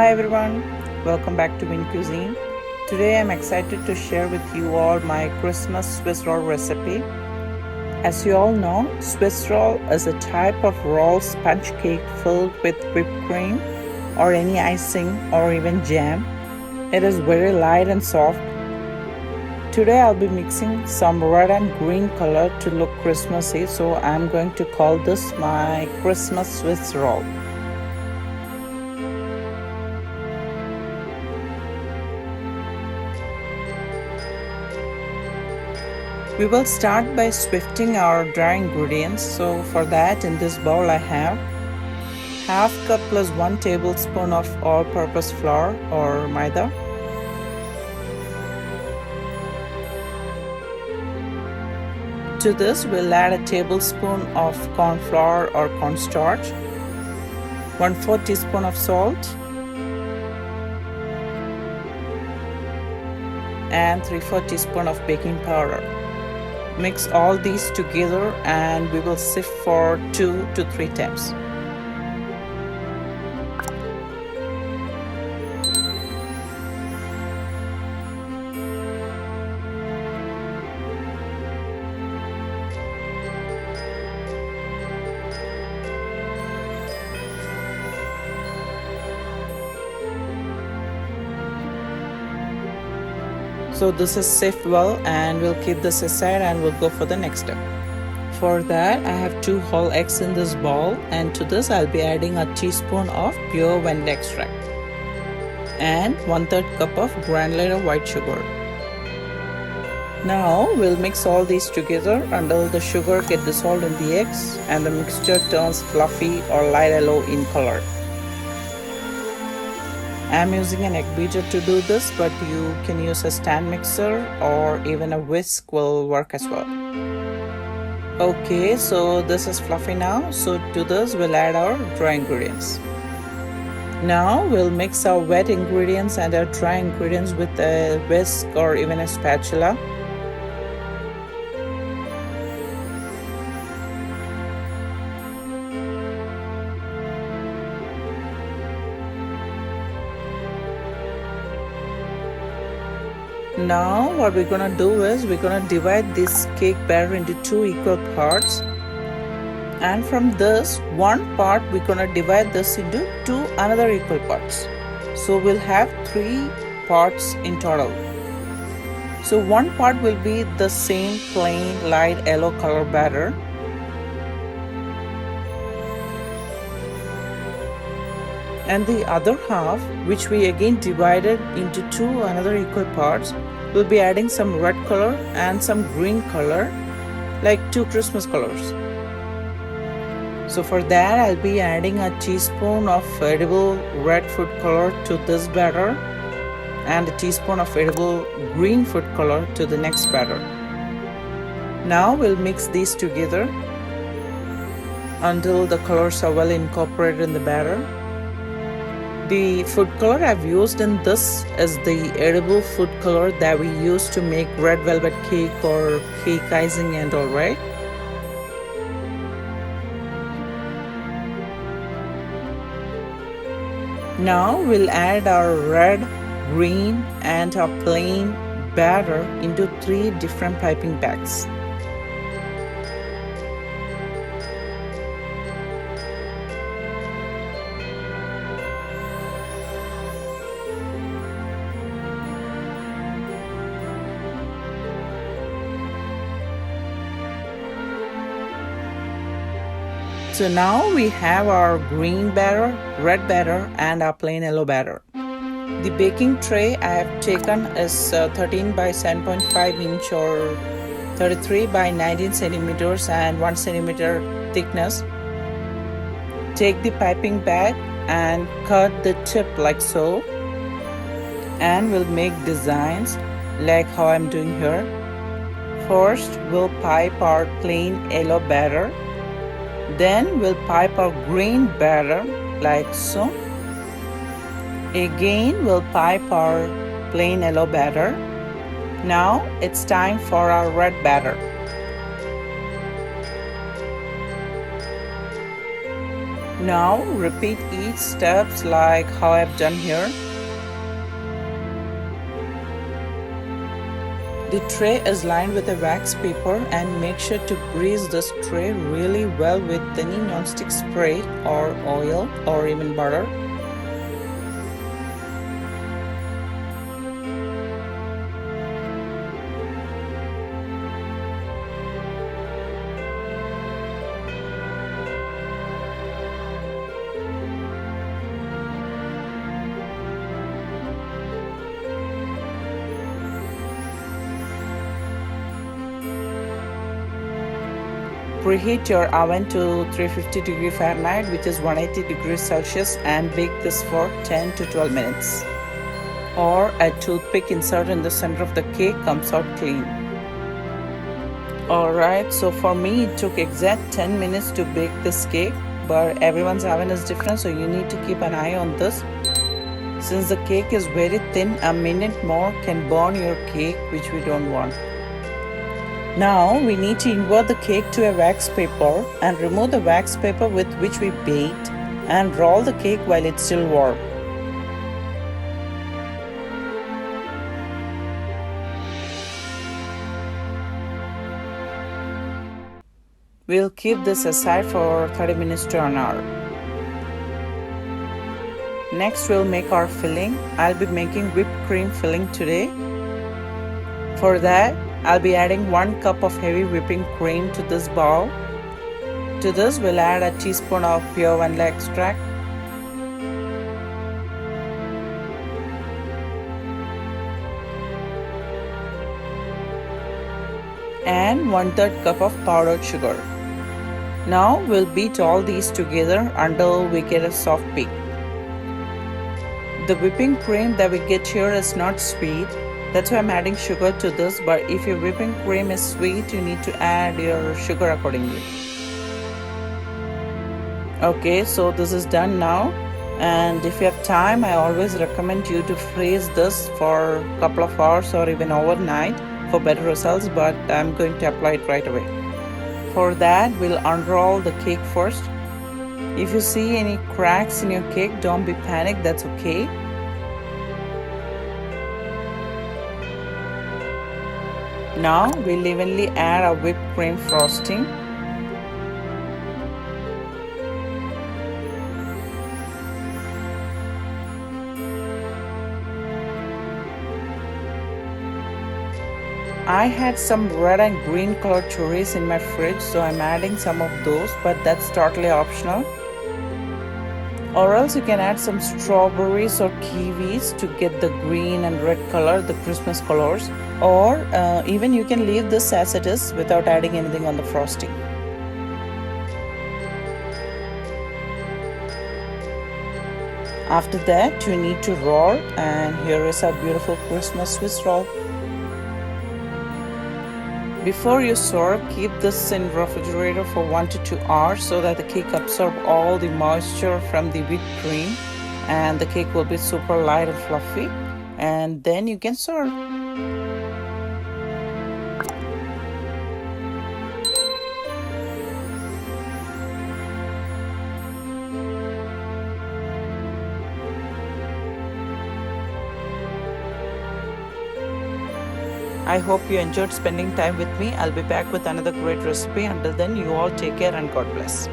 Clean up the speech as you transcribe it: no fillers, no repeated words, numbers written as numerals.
Hi everyone, welcome back to Win Cuisine. Today I'm excited to share with you all my Christmas Swiss roll recipe. As you all know, Swiss roll is a type of roll sponge cake filled with whipped cream or any icing or even jam. It is very light and soft. Today I'll be mixing some red and green color to look Christmassy, so I'm going to call this my Christmas Swiss roll. We will start by sifting our dry ingredients. So for that, in this bowl I have half cup plus 1 tablespoon of all-purpose flour or maida, to this we'll add a tablespoon of corn flour or cornstarch, 1/4 teaspoon of salt, and 3/4 teaspoon of baking powder. Mix all these together and we will sift for 2 to 3 times. So this is sift well, and we'll keep this aside and we'll go for the next step. For that, I have 2 whole eggs in this bowl, and to this I'll be adding a teaspoon of pure vanilla extract and 1/3 cup of granulated white sugar. Now we'll mix all these together until the sugar gets dissolved in the eggs and the mixture turns fluffy or light yellow in color. I'm using an egg beater to do this, but you can use a stand mixer or even a whisk will work as well. Okay, so this is fluffy now. So to this we'll add our dry ingredients. Now we'll mix our wet ingredients and our dry ingredients with a whisk or even a spatula. Now what we're gonna do is we're gonna divide this cake batter into 2 equal parts, and from this one part we're gonna divide this into 2 another equal parts. So we'll have 3 parts in total. So one part will be the same plain light yellow color batter, and the other half, which we again divided into 2 another equal parts, we'll be adding some red color and some green color, like 2 Christmas colors. So for that I'll be adding a teaspoon of edible red food color to this batter and a teaspoon of edible green food color to the next batter. Now we'll mix these together until the colors are well incorporated in the batter. The food color I've used in this is the edible food color that we use to make red velvet cake or cake icing and all, right? Now we'll add our red, green and our plain batter into 3 different piping bags. So now we have our green batter, red batter and our plain yellow batter. The baking tray I have taken is 13 by 7.5 inch or 33 by 19 centimeters and 1 centimeter thickness. Take the piping bag and cut the tip like so, and we'll make designs like how I'm doing here. First we'll pipe our plain yellow batter. Then we'll pipe our green batter like so. Again we'll pipe our plain yellow batter. Now it's time for our red batter. Now repeat each steps like how I've done here. The tray is lined with a wax paper and make sure to grease this tray really well with any non-stick spray or oil or even butter. Preheat your oven to 350 degree Fahrenheit, which is 180 degrees Celsius, and bake this for 10 to 12 minutes. Or a toothpick insert in the center of the cake comes out clean. Alright, so for me it took exact 10 minutes to bake this cake, but everyone's oven is different, so you need to keep an eye on this. Since the cake is very thin, a minute more can burn your cake, which we don't want. Now we need to invert the cake to a wax paper and remove the wax paper with which we baked and roll the cake while it's still warm. We'll keep this aside for 30 minutes to an hour. Next we'll make our filling. I'll be making whipped cream filling today. For that, I'll be adding 1 cup of heavy whipping cream to this bowl. To this, we'll add a teaspoon of pure vanilla extract, and 1/3 cup of powdered sugar. Now we'll beat all these together until we get a soft peak. The whipping cream that we get here is not sweet. That's why I'm adding sugar to this, but if your whipping cream is sweet, you need to add your sugar accordingly. Okay, so this is done now, and if you have time, I always recommend you to freeze this for a couple of hours or even overnight for better results, but I'm going to apply it right away. For that, we'll unroll the cake first. If you see any cracks in your cake, don't be panicked, that's okay. Now we'll evenly add our whipped cream frosting. I had some red and green colored cherries in my fridge, so I'm adding some of those, but that's totally optional. Or else you can add some strawberries or kiwis to get the green and red color, the Christmas colors. Or even you can leave this as it is without adding anything on the frosting. After that, you need to roll, and here is our beautiful Christmas Swiss roll. Before you serve, keep this in refrigerator for 1 to 2 hours so that the cake absorbs all the moisture from the whipped cream, and the cake will be super light and fluffy, and then you can serve. I hope you enjoyed spending time with me. I'll be back with another great recipe. Until then, you all take care and God bless.